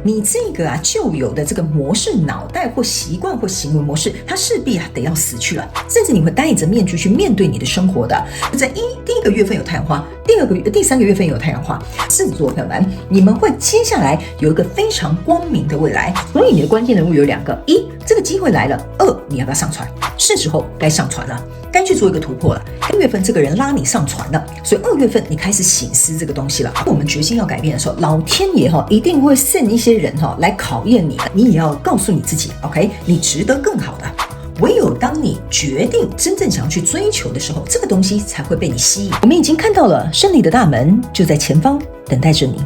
你这个旧有的这个模式、脑袋或习惯或行为模式，它势必得要死去了，甚至你会戴着面具去面对你的生活的。在第一个月份有太阳花，第三个月份有太阳花，狮子座的朋友们，你们会接下来有一个非常光明的未来。所以你的关键人物有2个：一，这个机会来了；二，你要不要上船？是时候该上船了，该去做一个突破了。1月份这个人拉你上船了，所以2月份你开始省思这个东西了。我们决心要改变的时候，老天爷一定会send一些人来考验你，你也要告诉你自己 ，OK， 你值得更好的。唯有当你决定真正想要去追求的时候，这个东西才会被你吸引。我们已经看到了胜利的大门就在前方等待着你。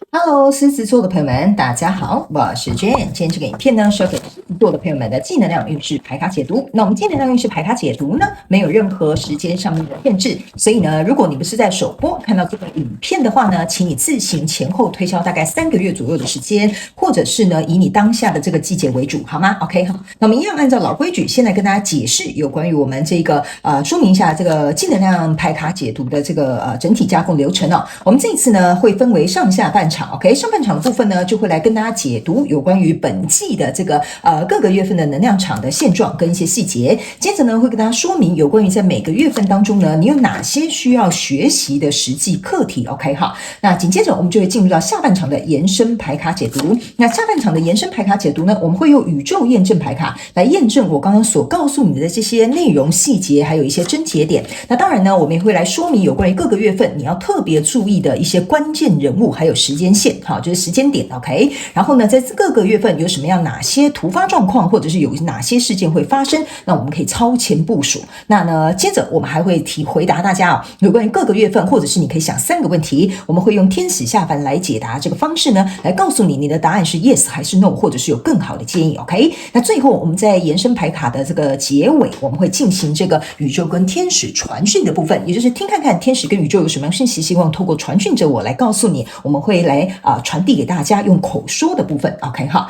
Hello， 狮子座的朋友们，大家好，我是 Jane。今天这个影片呢，是要给狮子座的朋友们的正能量运势牌卡解读。那我们正能量运势牌卡解读呢，没有任何时间上面的限制，所以呢，如果你不是在首播看到这个影片的话呢，请你自行前后推销大概3个月左右的时间，或者是呢，以你当下的这个季节为主，好吗 ？OK， 好。那我们一样按照老规矩，先来跟大家解释有关于我们这个说明一下这个正能量牌卡解读的这个整体架构流程哦。我们这一次呢，会分为上下半场。OK， 上半场的部分呢，就会来跟大家解读有关于本季的这个各个月份的能量场的现状跟一些细节。接着呢，会跟大家说明有关于在每个月份当中呢，你有哪些需要学习的实际课题。OK， 好，那紧接着我们就会进入到下半场的延伸牌卡解读。那下半场的延伸牌卡解读呢，我们会用宇宙验证牌卡来验证我刚刚所告诉你的这些内容细节，还有一些症结点。那当然呢，我们也会来说明有关于各个月份你要特别注意的一些关键人物，还有时间线。好，就是时间点 ，OK。然后呢，在各个月份有什么样哪些突发状况，或者是有哪些事件会发生，那我们可以超前部署。那呢，接着我们还会回答大家有关于各个月份，或者是你可以想3个问题，我们会用天使下凡来解答这个方式呢，来告诉你的答案是 yes 还是 no， 或者是有更好的建议 ，OK。那最后我们在延伸牌卡的这个结尾，我们会进行这个宇宙跟天使传讯的部分，也就是听看看天使跟宇宙有什么样讯息，希望透过传讯者我来告诉你，我们会来传递给大家用口说的部分 ，OK 好，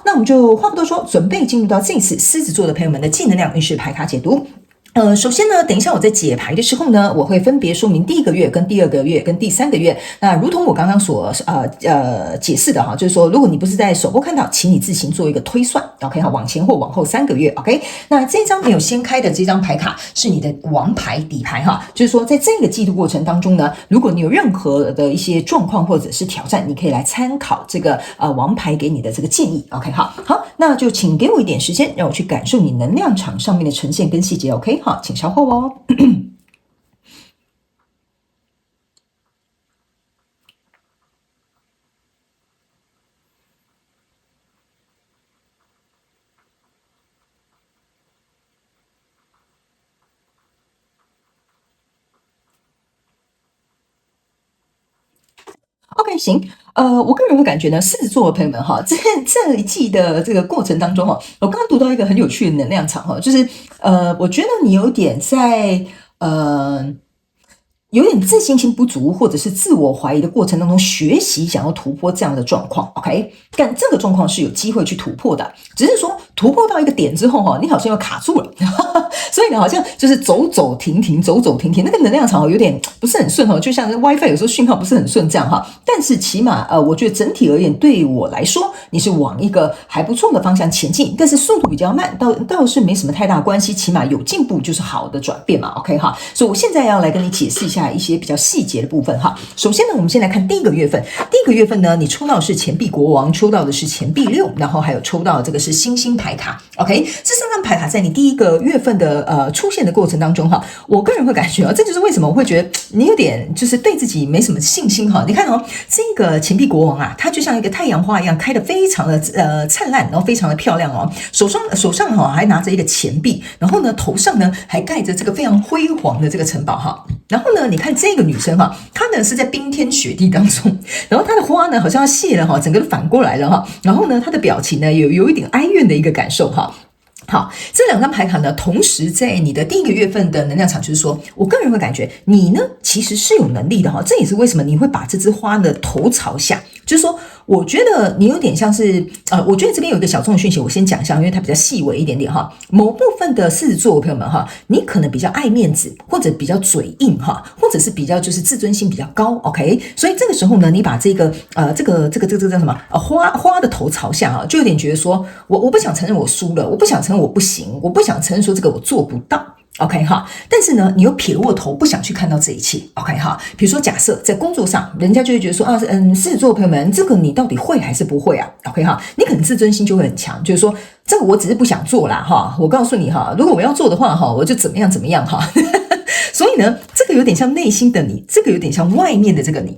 那我们就话不多说，准备进入到这一次狮子座的朋友们的正能量运势牌卡解读。首先呢，等一下我在解牌的时候呢，我会分别说明第1个月、跟第2个月、跟第3个月。那如同我刚刚所解释的就是说，如果你不是在首播看到，请你自行做一个推算 ，OK 好，往前或往后3个月 ，OK。那这张没有掀开的这张牌卡是你的王牌底牌就是说在这个季度过程当中呢，如果你有任何的一些状况或者是挑战，你可以来参考这个王牌给你的这个建议 ，OK 好，那就请给我一点时间，让我去感受你能量场上面的呈现跟细节 ，OK。好，请稍后哦。OK， 行，我个人会感觉呢，狮子座的朋友们这一季的这个过程当中我刚刚读到一个很有趣的能量场就是我觉得你有点在有点自信心不足，或者是自我怀疑的过程当中，学习想要突破这样的状况 ，OK？ 但这个状况是有机会去突破的，只是说突破到一个点之后你好像又卡住了，所以呢，好像就是走走停停，那个能量场有点不是很顺就像 WiFi 有时候讯号不是很顺这样但是起码我觉得整体而言，对我来说，你是往一个还不错的方向前进，但是速度比较慢，倒是没什么太大关系，起码有进步就是好的转变嘛 ，OK 所以我现在要来跟你解释一下一些比较细节的部分首先呢，我们先来看第1个月份。第1个月份呢，你抽到的是钱币国王，抽到的是钱币6，然后还有抽到这个是星星牌卡 ，OK？ 这3张牌卡在你第1个月份的出现的过程当中我个人会感觉这就是为什么我会觉得你有点就是对自己没什么信心你看这个钱币国王它就像一个太阳花一样开得非常的灿烂，然后非常的漂亮手上还拿着一个钱币，然后呢头上呢还盖着这个非常辉煌的这个城堡然后呢你看这个女生她呢是在冰天雪地当中，然后她的花呢好像要谢了整个都反过来了然后呢她的表情呢有一点哀怨的一个感受好，这2张牌卡呢，同时在你的第1个月份的能量场，就是说我个人会感觉你呢其实是有能力的这也是为什么你会把这枝花呢头朝下，就是说，我觉得你有点像是，我觉得这边有一个小众的讯息，我先讲一下，因为它比较细微一点点哈。某部分的狮子座朋友们哈，你可能比较爱面子，或者比较嘴硬哈，或者是比较就是自尊心比较高 ，OK？ 所以这个时候呢，你把这个这个叫什么花的头朝下哈，就有点觉得说我不想承认我输了，我不想承认我不行，我不想承认说这个我做不到。OK 哈，但是呢，你又撇过头不想去看到这一切。OK 哈，比如说假设在工作上，人家就会觉得说狮子座朋友们，这个你到底会还是不会啊 ？OK 哈，你可能自尊心就会很强，就是说这个我只是不想做啦哈。我告诉你哈，如果我要做的话哈，我就怎么样哈。所以呢，这个有点像内心的你，这个有点像外面的这个你。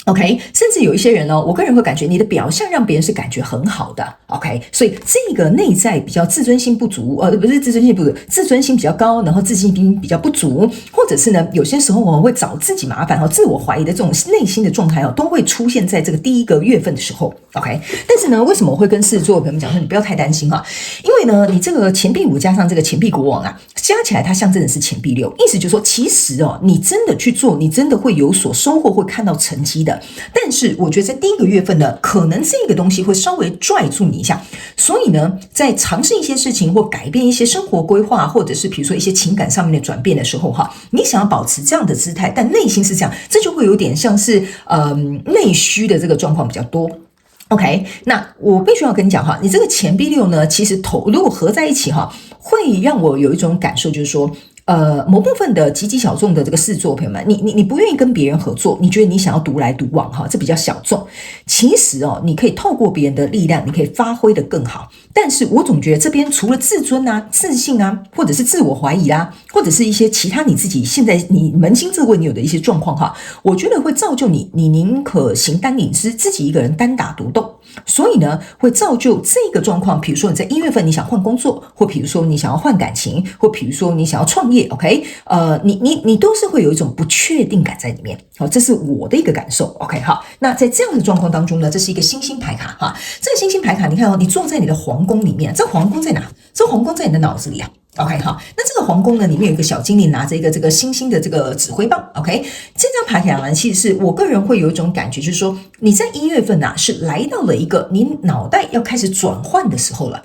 OK， 甚至有一些人呢，我个人会感觉你的表象让别人是感觉很好的 ，OK， 所以这个内在比较自尊心不足，不是自尊心不足，自尊心比较高，然后自信心比较不足，或者是呢，有些时候我们会找自己麻烦和自我怀疑的这种内心的状态哦，都会出现在这个第一个月份的时候 ，OK。但是呢，为什么我会跟狮子座的朋友们讲说你不要太担心哈？因为呢，你这个钱币5加上这个钱币国王啊，加起来它象征的是钱币6，意思就是说，其实哦，你真的去做，你真的会有所收获，会看到成绩的。但是我觉得在第一个月份呢，可能这个东西会稍微拽住你一下，所以呢，在尝试一些事情或改变一些生活规划，或者是比如说一些情感上面的转变的时候哈，你想要保持这样的姿态，但内心是这样，这就会有点像是内虚的这个状况比较多。OK， 那我必须要跟你讲哈，你这个钱币6呢，其实如果合在一起哈，会让我有一种感受，就是说。某部分的极小众的这个狮子座朋友们，你不愿意跟别人合作，你觉得你想要独来独往哈，这比较小众。其实哦，你可以透过别人的力量，你可以发挥得更好。但是我总觉得这边除了自尊啊、自信啊，或者是自我怀疑啊，或者是一些其他你自己现在你扪心自问你有的一些状况哈，我觉得会造就你宁可形单影只，自己一个人单打独斗。所以呢，会造就这个状况。比如说你在1月份你想换工作，或比如说你想要换感情，或比如说你想要创业 ，OK， 你都是会有一种不确定感在里面。好，这是我的一个感受 ，OK， 好。那在这样的状况当中呢，这是一个星星牌卡哈。这个星星牌卡，你看哦，你坐在你的皇宫里面，这皇宫在哪？这皇宫在你的脑子里啊。OK 好，那这个皇宫呢，里面有一个小精灵拿着一个这个星星的这个指挥棒。OK， 这张牌卡呢，其实是我个人会有一种感觉，就是说你在1月份啊，是来到了一个你脑袋要开始转换的时候了。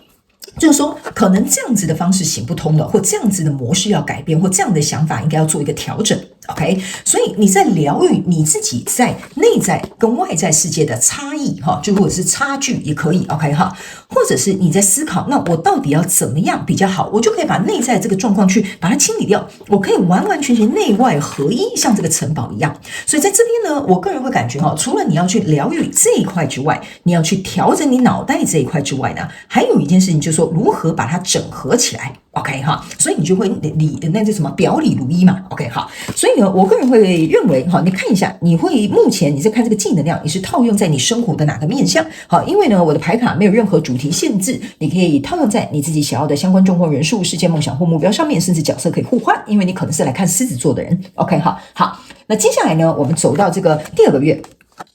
就是说，可能这样子的方式行不通了，或这样子的模式要改变，或这样的想法应该要做一个调整。OK， 所以你在疗愈你自己在内在跟外在世界的差异哈，就或者是差距也可以 OK 哈，或者是你在思考，那我到底要怎么样比较好，我就可以把内在这个状况去把它清理掉，我可以完完全全内外合一，像这个城堡一样。所以在这边呢，我个人会感觉哈，除了你要去疗愈这一块之外，你要去调整你脑袋这一块之外呢，还有一件事情就是说如何把它整合起来。OK 哈，所以你就会那是什么表里如一嘛 ？OK 好，所以呢，我个人会认为哈，你看一下，目前你在看这个净能量，你是套用在你生活的哪个面向？好，因为呢，我的牌卡没有任何主题限制，你可以套用在你自己想要的相关状况、人数、事件、梦想或目标上面，甚至角色可以互换，因为你可能是来看狮子座的人。OK 好，那接下来呢，我们走到这个第2个月。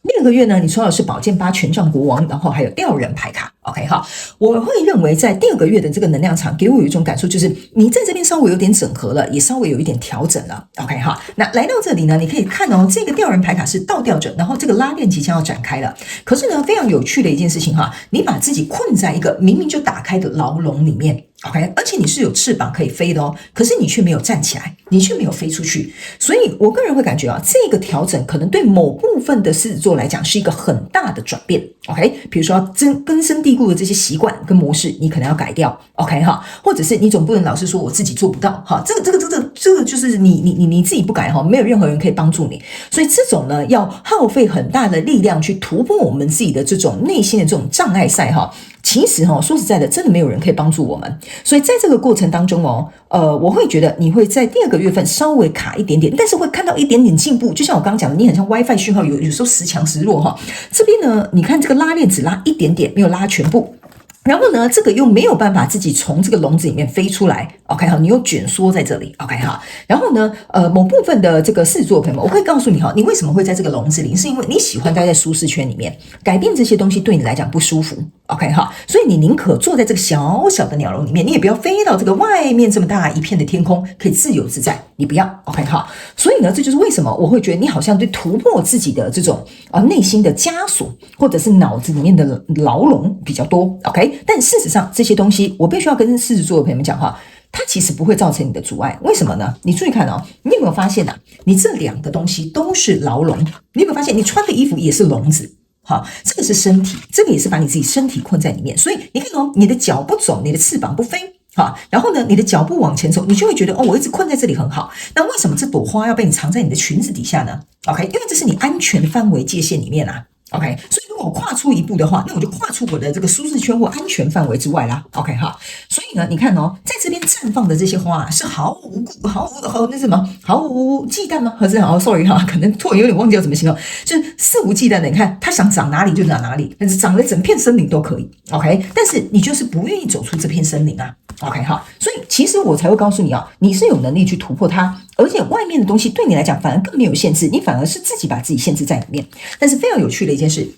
第2个月呢，你抽到的是宝剑8、权杖国王，然后还有吊人牌卡。OK 哈，我会认为在第2个月的这个能量场，给我有一种感受，就是你在这边稍微有点整合了，也稍微有一点调整了。OK 哈，那来到这里呢，你可以看哦，这个吊人牌卡是倒吊着，然后这个拉链即将要展开了。可是呢，非常有趣的一件事情哈，你把自己困在一个明明就打开的牢笼里面。OK， 而且你是有翅膀可以飞的哦，可是你却没有站起来，你却没有飞出去，所以我个人会感觉啊，这个调整可能对某部分的狮子座来讲是一个很大的转变。OK， 比如说根深蒂固的这些习惯跟模式，你可能要改掉。OK 哈，或者是你总不能老是说我自己做不到哈，这个就是你自己不改哈，没有任何人可以帮助你，所以这种呢要耗费很大的力量去突破我们自己的这种内心的这种障碍赛哈。其实说实在的，真的没有人可以帮助我们，所以在这个过程当中我会觉得你会在第2个月份稍微卡一点点，但是会看到一点点进步。就像我刚刚讲的，你很像 WiFi 讯号有时候时强时弱哈。这边呢，你看这个拉链只拉一点点，没有拉全部。然后呢，这个又没有办法自己从这个笼子里面飞出来 ，OK 好，你又卷缩在这里 ，OK 好。然后呢，某部分的这个狮子座朋友们，我可以告诉你哈，你为什么会在这个笼子里，是因为你喜欢待在舒适圈里面，改变这些东西对你来讲不舒服 OK 哈，所以你宁可坐在这个小小的鸟笼里面，你也不要飞到这个外面这么大一片的天空，可以自由自在，你不要 OK 哈。所以呢，这就是为什么我会觉得你好像对突破自己的这种内心的枷锁，或者是脑子里面的牢笼比较多 OK。但事实上这些东西，我必须要跟狮子座的朋友们讲哈，它其实不会造成你的阻碍，为什么呢？你注意看哦，你有没有发现你这两个东西都是牢笼，你有没有发现你穿的衣服也是笼子？好，这个是身体，这个也是把你自己身体困在里面。所以你看哦，你的脚不走，你的翅膀不飞，好，然后呢，你的脚步往前走，你就会觉得我一直困在这里很好。那为什么这朵花要被你藏在你的裙子底下呢 ？OK， 因为这是你安全范围界限里面啊。OK， 所以如果我跨出一步的话，那我就跨出我的这个舒适圈或安全范围之外啦。OK 哈，所以呢，你看哦，在这边绽放的这些花是毫无忌惮吗？还是sorry 哈，可能突然有点忘记要怎么形容，就是肆无忌惮的。你看，它想长哪里就长哪里，但是长了整片森林都可以。OK， 但是你就是不愿意走出这片森林啊。OK 哈，所以其实我才会告诉你你是有能力去突破它，而且外面的东西对你来讲反而更没有限制，你反而是自己把自己限制在里面。但是非常有趣的一件事，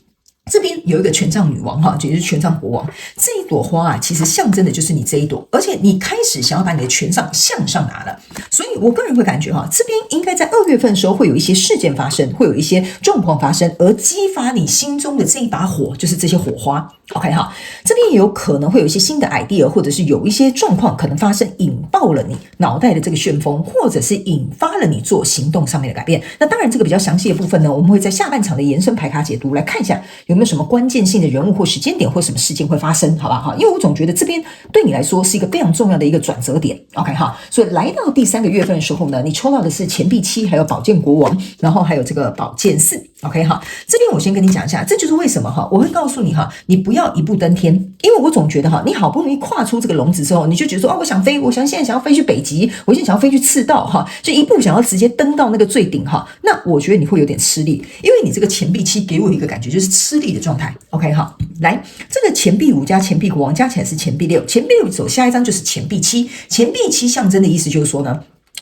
这边有一个权杖女王哈，也就是权杖国王，这一朵花其实象征的就是你这一朵，而且你开始想要把你的权杖向上拿了，所以我个人会感觉这边应该在2月份的时候会有一些事件发生，会有一些状况发生，而激发你心中的这一把火，就是这些火花。OK 哈，这边也有可能会有一些新的 idea， 或者是有一些状况可能发生，引爆了你脑袋的这个旋风，或者是引发了你做行动上面的改变。那当然，这个比较详细的部分呢，我们会在下半场的延伸牌卡解读来看一下有没有什么关键性的人物或时间点或什么事件会发生，好吧哈？因为我总觉得这边对你来说是一个非常重要的一个转折点。OK 哈，所以来到第3个月份的时候呢，你抽到的是钱币7，还有宝剑国王，然后还有这个宝剑4。OK 哈，这边我先跟你讲一下，这就是为什么我会告诉你你不要一步登天，因为我总觉得你好不容易跨出这个笼子之后，你就觉得说我想飞，我现在想要飞去北极，我现在想要飞去赤道就一步想要直接登到那个最顶那我觉得你会有点吃力，因为你这个钱币7给我一个感觉就是吃力的状态。OK 哈，来，这个钱币5加钱币国王加起来是钱币6，钱币6走下一张就是钱币7，钱币7象征的意思就是说呢，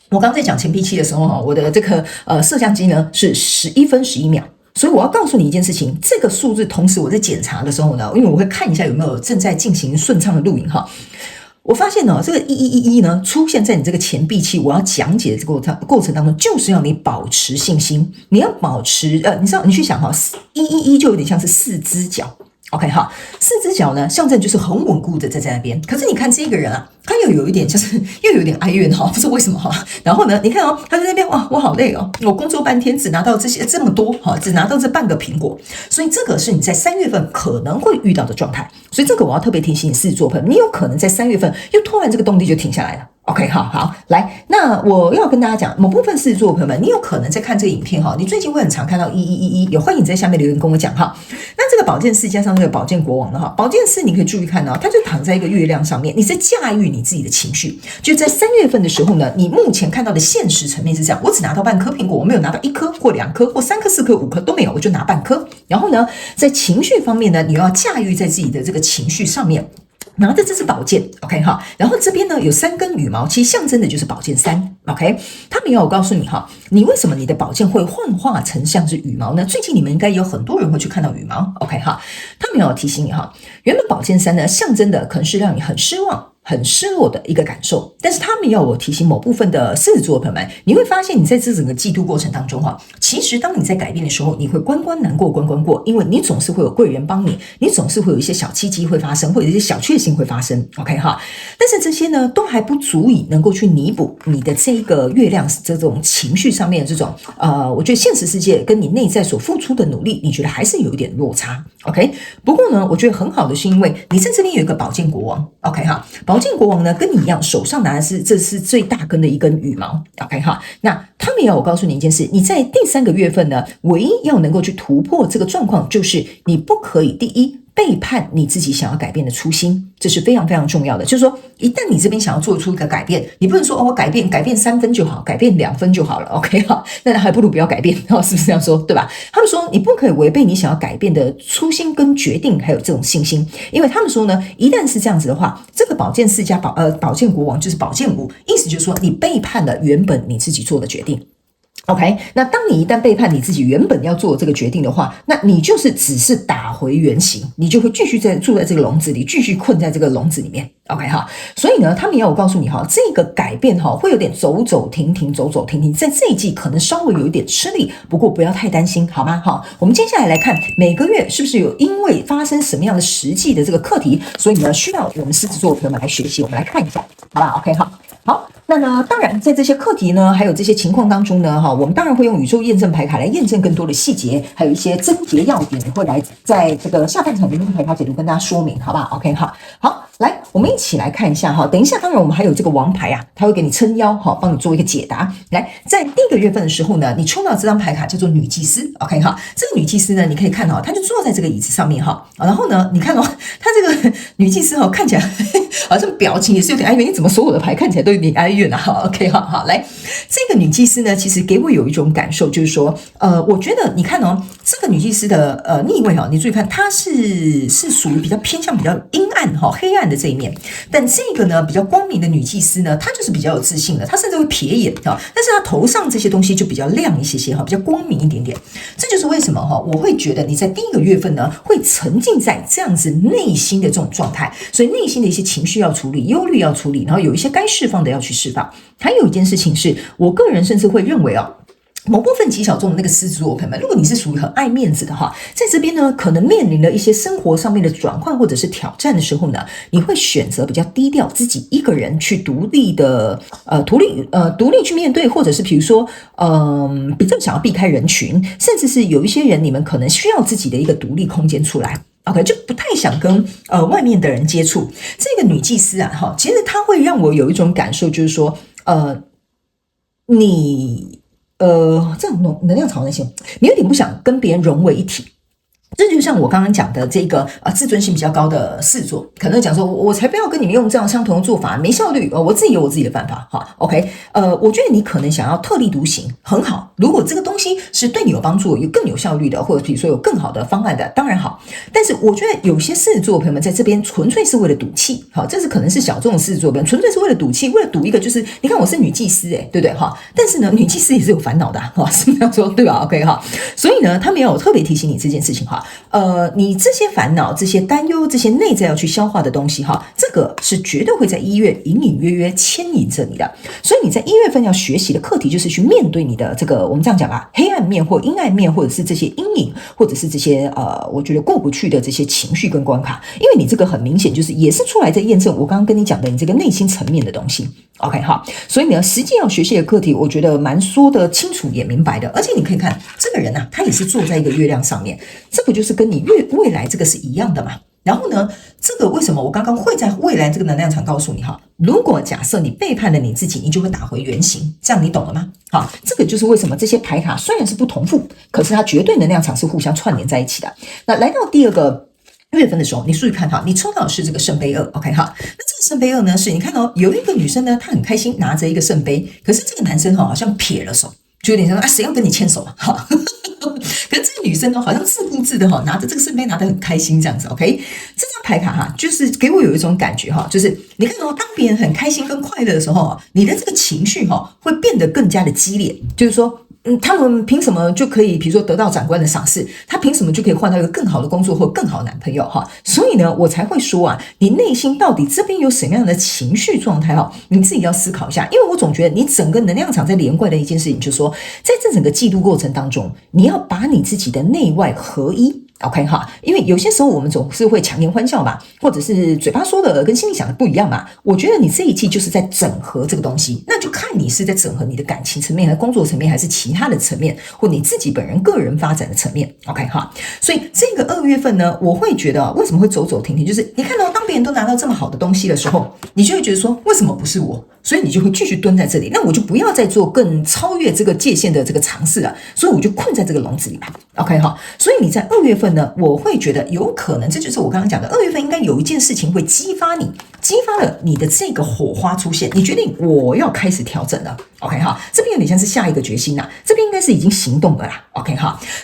我刚在讲钱币7的时候我的这个摄像机呢是11分11秒。所以我要告诉你一件事情，这个数字同时我在检查的时候呢，因为我会看一下有没有正在进行顺畅的录影我发现这个1111呢出现在你这个钱币7，我要讲解的这个过程当中，就是要你保持信心，你要保持你知道，你去想111就有点像是4只脚。OK 哈，4只脚呢象征就是很稳固的在那边。可是你看这个人他又有一点就是又有点哀怨不知道为什么然后呢，你看他在那边哇，我好累我工作半天只拿到这么多只拿到这半个苹果，所以这个是你在3月份可能会遇到的状态。所以这个我要特别提醒你狮子座朋友，你有可能在3月份又突然这个动力就停下来了。OK， 好，来，那我要跟大家讲，某部分狮子座的朋友们，你有可能在看这个影片你最近会很常看到1111，有欢迎你在下面留言跟我讲那这个宝剑4加上这个宝剑国王的宝剑4你可以注意看它就躺在一个月亮上面，你在驾驭你自己的情绪。就在3月份的时候呢，你目前看到的现实层面是这样，我只拿到半颗苹果，我没有拿到1颗或2颗或3颗4颗5颗都没有，我就拿半颗。然后呢，在情绪方面呢，你要驾驭在自己的这个情绪上面。然后这是宝剑 ，OK 然后这边呢有3根羽毛，其实象征的就是宝剑3 ，OK。他们要我告诉你你为什么你的宝剑会幻化成像是羽毛呢？最近你们应该有很多人会去看到羽毛 ，OK 他们要提醒你原本宝剑3呢象征的可能是让你很失望、很失落的一个感受，但是他们要我提醒某部分的狮子座的朋友们，你会发现你在这整个季度过程当中其实当你在改变的时候，你会关关难过关关过，因为你总是会有贵人帮你，你总是会有一些小契机会发生，或者一些小确幸会发生 ，OK 但是这些呢都还不足以能够去弥补你的这个月亮这种情绪上面的这种我觉得现实世界跟你内在所付出的努力，你觉得还是有一点落差 ，OK。不过呢，我觉得很好的是因为你在这边有一个宝剑国王 ，OK 宝剑国王呢跟你一样，手上拿的是这是最大根的一根羽毛 ，OK 那他们也要我告诉你一件事，你在第3个月份呢，唯一要能够去突破这个状况，就是你不可以第一背叛你自己想要改变的初心，这是非常非常重要的。就是说，一旦你这边想要做出一个改变，你不能说我改变3分就好，改变2分就好了 ，OK 那还不如不要改变，是不是这样说？对吧？他们说你不可以违背你想要改变的初心跟决定，还有这种信心，因为他们说呢，一旦是这样子的话，这个宝剑4加宝剑国王就是宝剑5，意思就是说你背叛了原本你自己做的决定。OK，那当你一旦背叛你自己原本要做这个决定的话，那你就是只是打回原形，你就会继续住在这个笼子里，继续困在这个笼子里面。OK 哈，所以呢，他们要我告诉你哈，这个改变哈会有点走走停停，在这一季可能稍微有一点吃力，不过不要太担心，好吗？好，我们接下来看每个月是不是有因为发生什么样的实际的这个课题，所以呢需要我们狮子座的朋友们来学习，我们来看一下，好吧 ？OK 哈。好，那呢，当然在这些课题呢，还有这些情况当中呢，我们当然会用宇宙验证牌卡来验证更多的细节，还有一些症结要点，会来在这个下半场的牌卡解读跟大家说明，好不好 ？OK 好，来，我们一起来看一下哈。等一下，当然我们还有这个王牌啊，他会给你撑腰哈，帮你做一个解答。来，在第一个月份的时候呢，你抽到这张牌卡叫做女祭司 ，OK 哈。这个女祭司呢，你可以看到，她就坐在这个椅子上面哈。然后呢，你看她这个女祭司看起来好像表情也是有点哀怨。你怎么所有的牌看起来都有点哀怨啊？好 ，OK 好，来，这个女祭司呢，其实给我有一种感受，就是说，我觉得你看这个女祭司的逆位你注意看，她是属于比较偏向比较阴暗黑暗的这一面，但这个呢比较光明的女祭司呢，她就是比较有自信的，她甚至会瞥眼但是她头上这些东西就比较亮一些比较光明一点点。这就是为什么我会觉得你在第一个月份呢会沉浸在这样子内心的这种状态，所以内心的一些情绪要处理，忧虑要处理，然后有一些该释放的要去释放。还有一件事情是我个人甚至会认为某部分极小众的那个狮子座朋友们，如果你是属于很爱面子的在这边呢，可能面临了一些生活上面的转换或者是挑战的时候呢，你会选择比较低调，自己一个人去独立去面对，或者是比如说比较想要避开人群，甚至是有一些人你们可能需要自己的一个独立空间出来。OK， 就不太想跟外面的人接触。这个女祭司其实她会让我有一种感受，就是说这种能量场那些，你有点不想跟别人融为一体。这就像我刚刚讲的这个自尊心比较高的狮子座，可能讲说我才不要跟你们用这样相同的做法，没效率，我自己有我自己的办法OK， 我觉得你可能想要特立独行，很好。如果这个东西是对你有帮助，有更有效率的，或者比如说有更好的方案的，当然好。但是我觉得有些狮子座朋友们在这边纯粹是为了赌气，这是可能是小众的狮子座朋友纯粹是为了赌气，为了赌一个就是你看我是女祭司对不对但是呢，女祭司也是有烦恼的是这样说对吧 ？OK 所以呢，他们要有特别提醒你这件事情你这些烦恼、这些担忧、这些内在要去消化的东西这个是绝对会在1月隐隐约约牵引着你的。所以你在1月份要学习的课题就是去面对你的这个我们这样讲吧，黑暗面或阴暗面，或者是这些阴影，或者是这些我觉得过不去的这些情绪跟关卡。因为你这个很明显就是也是出来在验证我刚刚跟你讲的你这个内心层面的东西。OK 所以呢，实际要学习的课题，我觉得蛮说得清楚也明白的。而且你可以看这个人他也是坐在一个月亮上面，这个就是跟你未来这个是一样的嘛。然后呢，这个为什么我刚刚会在未来这个能量场告诉你如果假设你背叛了你自己，你就会打回原形，这样你懂了吗？这个就是为什么这些牌卡虽然是不同副，可是它绝对能量场是互相串联在一起的。那来到第二个月份的时候，你注意看你抽到的是这个圣杯2 OK 那这个圣杯2呢，是你看有一个女生呢，她很开心拿着一个圣杯，可是这个男生好像撇了手，就有点像谁要跟你牵手可是这个女生好像自顾自的拿着这个圣杯拿得很开心这样子 OK。 这张牌卡就是给我有一种感觉就是你看当别人很开心跟快乐的时候你的这个情绪会变得更加的激烈，就是说他们凭什么就可以比如说得到长官的赏识，他凭什么就可以换到一个更好的工作或更好的男朋友所以呢，我才会说你内心到底这边有什么样的情绪状态你自己要思考一下。因为我总觉得你整个能量场在连贯的一件事情，就是说在这整个记录过程当中，你要把你自己的内外合一OK 因为有些时候我们总是会强颜欢笑嘛，或者是嘴巴说的跟心里想的不一样嘛。我觉得你这一季就是在整合这个东西，那就看你是在整合你的感情层面，还是工作层面，还是其他的层面，或你自己本人个人发展的层面 OK 所以这个2月份呢，我会觉得为什么会走走停停，就是你看到当别人都拿到这么好的东西的时候，你就会觉得说为什么不是我，所以你就会继续蹲在这里，那我就不要再做更超越这个界限的这个尝试了，所以我就困在这个笼子里吧 OK 所以你在2月份呢，我会觉得有可能，这就是我刚刚讲的2月份应该有一件事情会激发了你的这个火花出现，你决定我要开始调整了 OK 这边有点像是下一个决心这边应该是已经行动了啦 OK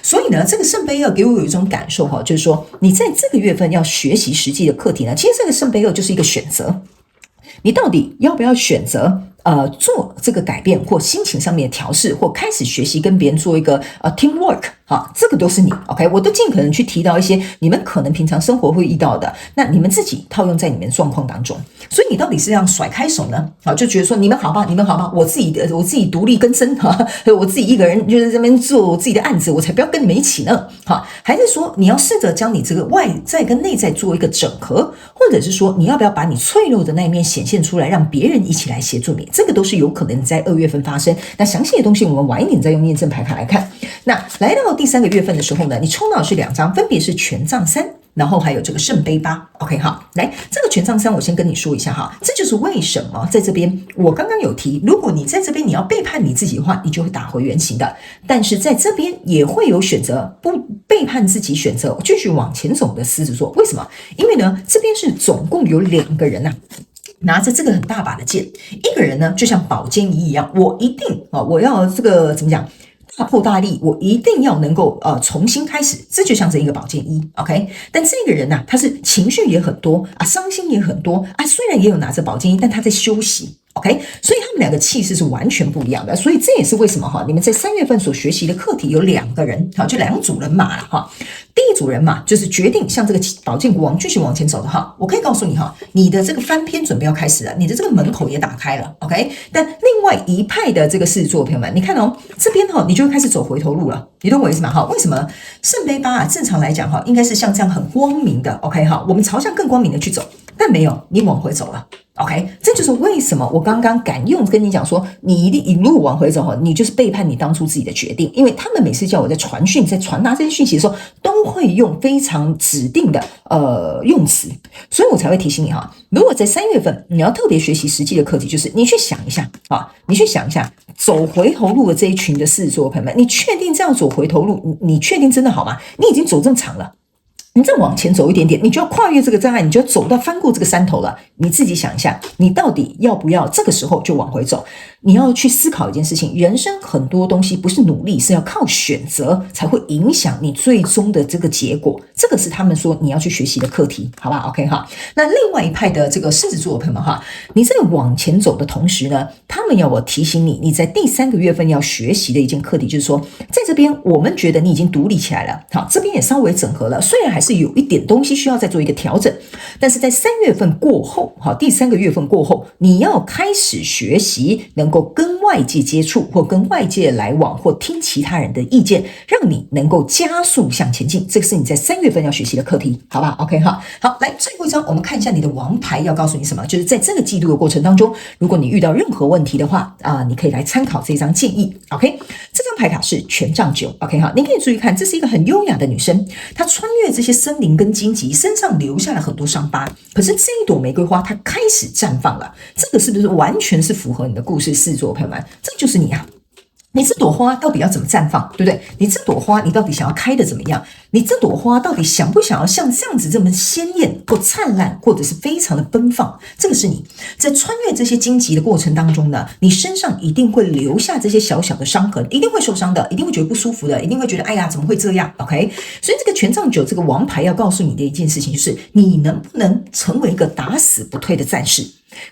所以呢，这个圣杯2给我有一种感受就是说你在这个月份要学习实际的课题呢，其实这个圣杯2就是一个选择，你到底要不要选择做这个改变或心情上面的调试，或开始学习跟别人做一个teamwork，好，这个都是你 OK， 我都尽可能去提到一些你们可能平常生活会遇到的，那你们自己套用在你们状况当中。所以你到底是让甩开手呢？好，就觉得说你们好吧，我自己独立更生哈，我自己一个人就是这边做我自己的案子，我才不要跟你们一起呢。好，还是说你要试着将你这个外在跟内在做一个整合，或者是说你要不要把你脆弱的那一面显现出来，让别人一起来协助你？这个都是有可能在2月份发生。那详细的东西我们晚一点再用验证牌卡来看。那来到第3个月份的时候呢，你抽到的是2张，分别是权杖3。然后还有这个圣杯8 ，OK 好，来这个权杖3，我先跟你说一下哈，这就是为什么在这边我刚刚有提，如果你在这边你要背叛你自己的话，你就会打回原形的。但是在这边也会有选择不背叛自己，选择继续往前走的狮子座。为什么？因为呢，这边是总共有2个人拿着这个很大把的剑，一个人呢就像宝剑一样，我一定我要这个怎么讲？大破大立，我一定要能够重新开始，这就像这一个宝剑一 ，OK。但这个人他是情绪也很多伤心也很多虽然也有拿着宝剑一，但他在休息。OK， 所以他们2个气势是完全不一样的，所以这也是为什么你们在3月份所学习的课题有2个人，就2组人马了第一组人马就是决定像这个宝剑国王继续往前走的我可以告诉你你的这个翻篇准备要开始了，你的这个门口也打开了 ，OK。但另外一派的这个狮子座朋友们，你看这边你就会开始走回头路了，你懂我意思吗？为什么圣杯8正常来讲应该是像这样很光明的 ，OK 我们朝向更光明的去走，但没有，你往回走了。OK， 这就是为什么我刚刚敢用跟你讲说，你一定一路往回走你就是背叛你当初自己的决定，因为他们每次叫我在传讯、在传达这些讯息的时候，都会用非常指定的用词，所以我才会提醒你如果在3月份你要特别学习实际的课题，就是你去想一下你去想一下走回头路的这一群的狮子座朋友们，你确定这样走回头路，你确定真的好吗？你已经走这么长了。你再往前走一点点，你就要跨越这个障碍，你就要走到翻过这个山头了。你自己想一下，你到底要不要这个时候就往回走？你要去思考一件事情，人生很多东西不是努力，是要靠选择才会影响你最终的这个结果。这个是他们说你要去学习的课题，好吧 ？OK 那另外一派的这个狮子座的朋友们你在往前走的同时呢，他们要我提醒你，你在第3个月份要学习的一件课题，就是说，在这边我们觉得你已经独立起来了，这边也稍微整合了，虽然还是有一点东西需要再做一个调整，但是在3月份过后，第3个月份过后，你要开始学习能够跟外界接触，或跟外界来往，或听其他人的意见，让你能够加速向前进。这个是你在3月份要学习的课题，好吧 ？OK 好，来最后一张，我们看一下你的王牌要告诉你什么。就是在这个季度的过程当中，如果你遇到任何问题的话你可以来参考这张建议。OK， 这张牌卡是权杖9。OK 好，你可以注意看，这是一个很优雅的女生，她穿越这些森林跟荆棘，身上留下了很多伤疤，可是这一朵玫瑰花它开始绽放了，这个是不是完全是符合你的故事？狮子座朋友们，这就是你你这朵花到底要怎么绽放，对不对？你这朵花你到底想要开的怎么样？你这朵花到底想不想要像这样子这么鲜艳或灿烂，或者是非常的奔放？这个是你在穿越这些荆棘的过程当中呢，你身上一定会留下这些小小的伤痕，一定会受伤的，一定会觉得不舒服的，一定会觉得哎呀怎么会这样 OK。 所以这个权杖9这个王牌要告诉你的一件事情，就是你能不能成为一个打死不退的战士，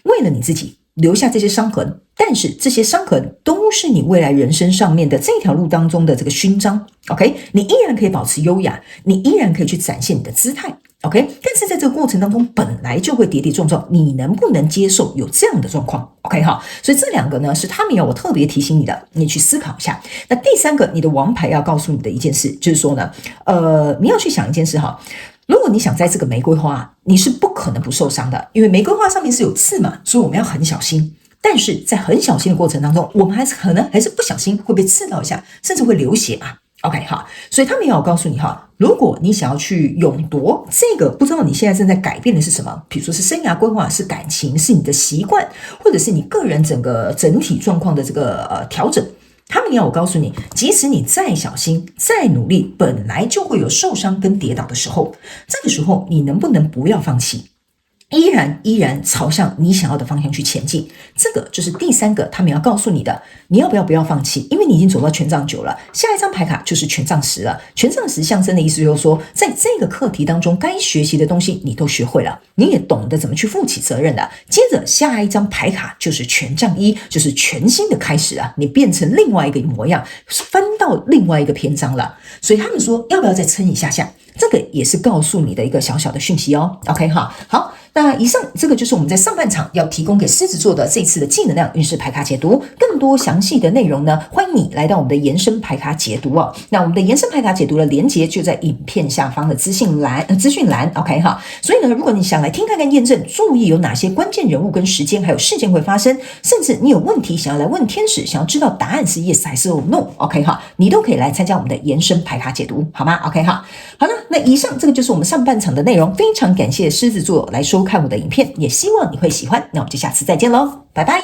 为了你自己留下这些伤痕，但是这些伤痕都是你未来人生上面的这条路当中的这个勋章 OK， 你依然可以保持优雅，你依然可以去展现你的姿态 OK， 但是在这个过程当中本来就会跌跌撞撞，你能不能接受有这样的状况 OK 好，所以这2个呢是他们要我特别提醒你的，你去思考一下。那第3个你的王牌要告诉你的一件事，就是说呢你要去想一件事如果你想摘这个玫瑰花，你是不可能不受伤的，因为玫瑰花上面是有刺嘛，所以我们要很小心。但是在很小心的过程当中，我们可能还是不小心会被刺到一下，甚至会流血嘛。OK 好，所以他们要我告诉你如果你想要去勇夺这个，不知道你现在正在改变的是什么，比如说是生涯规划，是感情，是你的习惯，或者是你个人整体状况的这个调整。他们要我告诉你，即使你再小心再努力，本来就会有受伤跟跌倒的时候，这个时候你能不能不要放弃？依然朝向你想要的方向去前进。这个就是第三个他们要告诉你的，你要不要放弃？因为你已经走到权杖9了，下一张牌卡就是权杖10了。权杖10象征的意思就是说，在这个课题当中，该学习的东西你都学会了，你也懂得怎么去负起责任了。接着下一张牌卡就是权杖1，就是全新的开始啊，你变成另外一个模样，翻到另外一个篇章了。所以他们说要不要再撑一下下？这个也是告诉你的一个小小的讯息哦。OK 哈，好。那以上这个就是我们在上半场要提供给狮子座的这次的正能量运势牌卡解读。更多详细的内容呢，欢迎你来到我们的延伸牌卡解读哦。那我们的延伸牌卡解读的连结就在影片下方的资讯栏 OK 哈。所以呢，如果你想来听看看验证，注意有哪些关键人物跟时间还有事件会发生，甚至你有问题想要来问天使，想要知道答案是 yes 还是 no OK 哈，你都可以来参加我们的延伸牌卡解读，好吗 OK 哈。好了，那以上这个就是我们上半场的内容，非常感谢狮子座来收看我的影片，也希望你会喜欢。那我们就下次再见喽，拜拜。